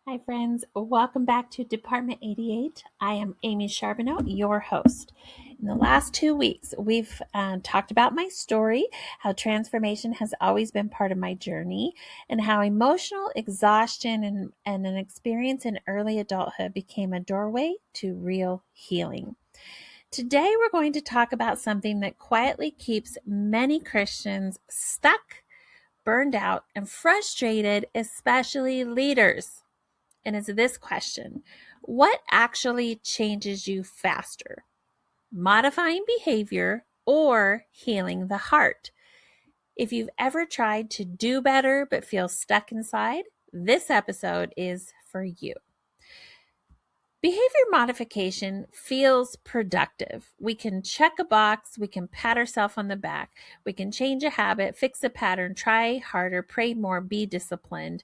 Hi, friends. Welcome back to Department 88. I am Amy Charbonneau, your host. In the last 2 weeks, we've talked about my story, how transformation has always been part of my journey, and how emotional exhaustion and an experience in early adulthood became a doorway to real healing. Today, we're going to talk about something that quietly keeps many Christians stuck, burned out, and frustrated, especially leaders. And it's this question: what actually changes you faster? Modifying behavior or healing the heart? If you've ever tried to do better but feel stuck inside, this episode is for you. Behavior modification feels productive. We can check a box, we can pat ourselves on the back, we can change a habit, fix a pattern, try harder, pray more, be disciplined.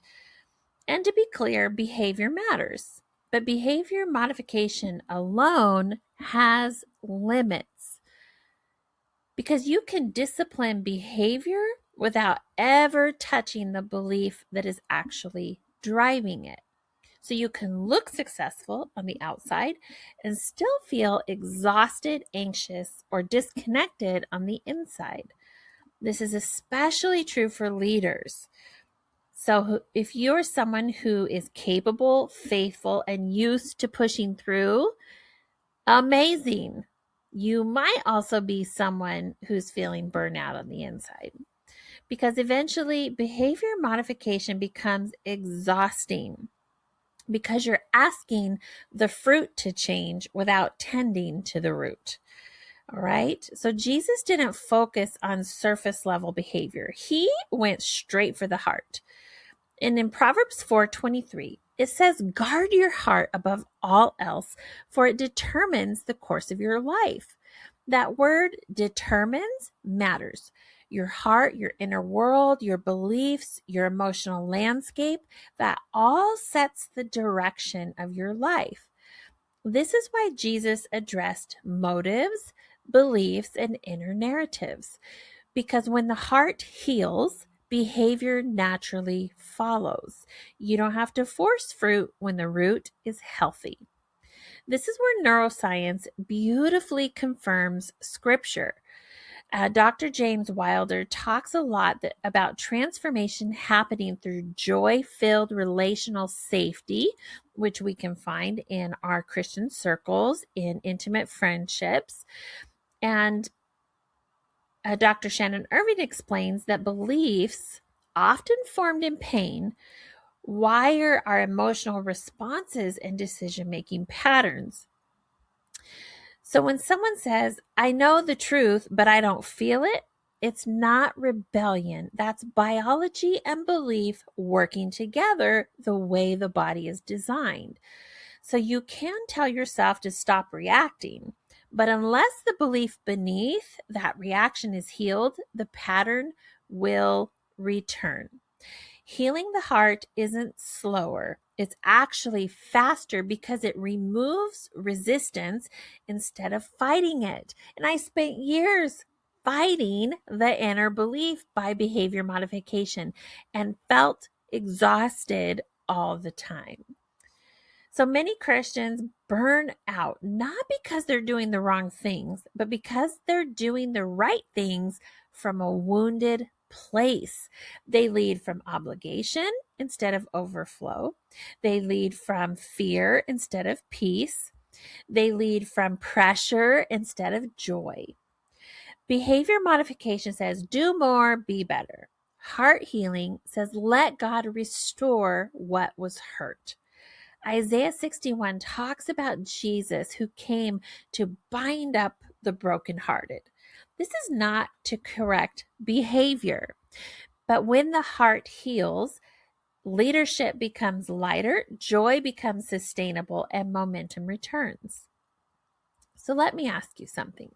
And to be clear, behavior matters, but behavior modification alone has limits because you can discipline behavior without ever touching the belief that is actually driving it. So you can look successful on the outside and still feel exhausted, anxious, or disconnected on the inside. This is especially true for leaders. So if you're someone who is capable, faithful, and used to pushing through, amazing. You might also be someone who's feeling burnout on the inside because eventually behavior modification becomes exhausting because you're asking the fruit to change without tending to the root. All right. So Jesus didn't focus on surface level behavior. He went straight for the heart. And in Proverbs 4:23, it says, guard your heart above all else, for it determines the course of your life. That word determines matters. Your heart, your inner world, your beliefs, your emotional landscape, that all sets the direction of your life. This is why Jesus addressed motives, beliefs, and inner narratives. Because when the heart heals, behavior naturally follows. You don't have to force fruit when the root is healthy. This is where neuroscience beautifully confirms scripture. Dr. James Wilder talks a lot about transformation happening through joy-filled relational safety, which we can find in our Christian circles, in intimate friendships. And Dr. Shannon Irving explains that beliefs, often formed in pain, wire our emotional responses and decision-making patterns. So when someone says, I know the truth, but I don't feel it, it's not rebellion. That's biology and belief working together the way the body is designed. So you can tell yourself to stop reacting, but unless the belief beneath that reaction is healed, the pattern will return. Healing the heart isn't slower. It's actually faster because it removes resistance instead of fighting it. And I spent years fighting the inner belief by behavior modification and felt exhausted all the time. So many Christians burn out, not because they're doing the wrong things, but because they're doing the right things from a wounded place. They lead from obligation instead of overflow. They lead from fear instead of peace. They lead from pressure instead of joy. Behavior modification says, do more, be better. Heart healing says, let God restore what was hurt. Isaiah 61 talks about Jesus who came to bind up the brokenhearted. This is not to correct behavior, but when the heart heals, leadership becomes lighter, joy becomes sustainable, and momentum returns. So let me ask you something.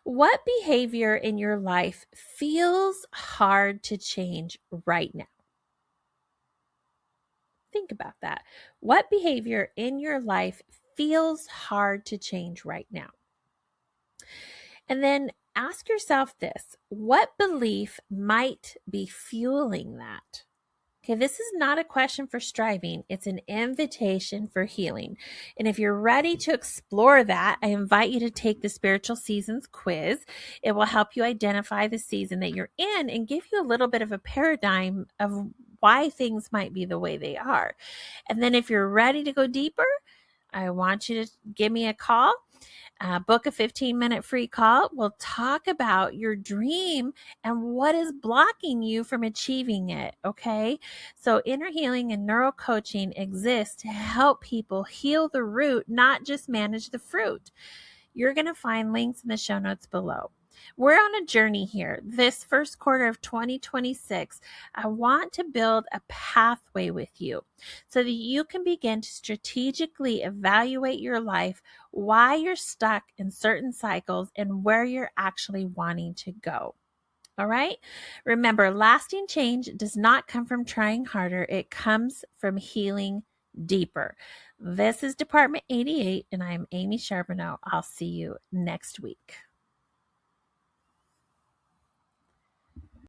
What behavior in your life feels hard to change right now? Think about that. What behavior in your life feels hard to change right now? And then ask yourself this: what belief might be fueling that? Okay, this is not a question for striving, it's an invitation for healing. And if you're ready to explore that, I invite you to take the Spiritual Seasons quiz. It will help you identify the season that you're in and give you a little bit of a paradigm of why things might be the way they are. And then if you're ready to go deeper, I want you to give me a call. Book a 15-minute free call. We'll talk about your dream and what is blocking you from achieving it. Okay. So inner healing and neuro coaching exists to help people heal the root, not just manage the fruit. You're going to find links in the show notes below. We're on a journey here. This first quarter of 2026, I want to build a pathway with you so that you can begin to strategically evaluate your life, why you're stuck in certain cycles, and where you're actually wanting to go. All right. Remember, lasting change does not come from trying harder. It comes from healing deeper. This is Department 88, and I'm Amy Charbonneau. I'll see you next week.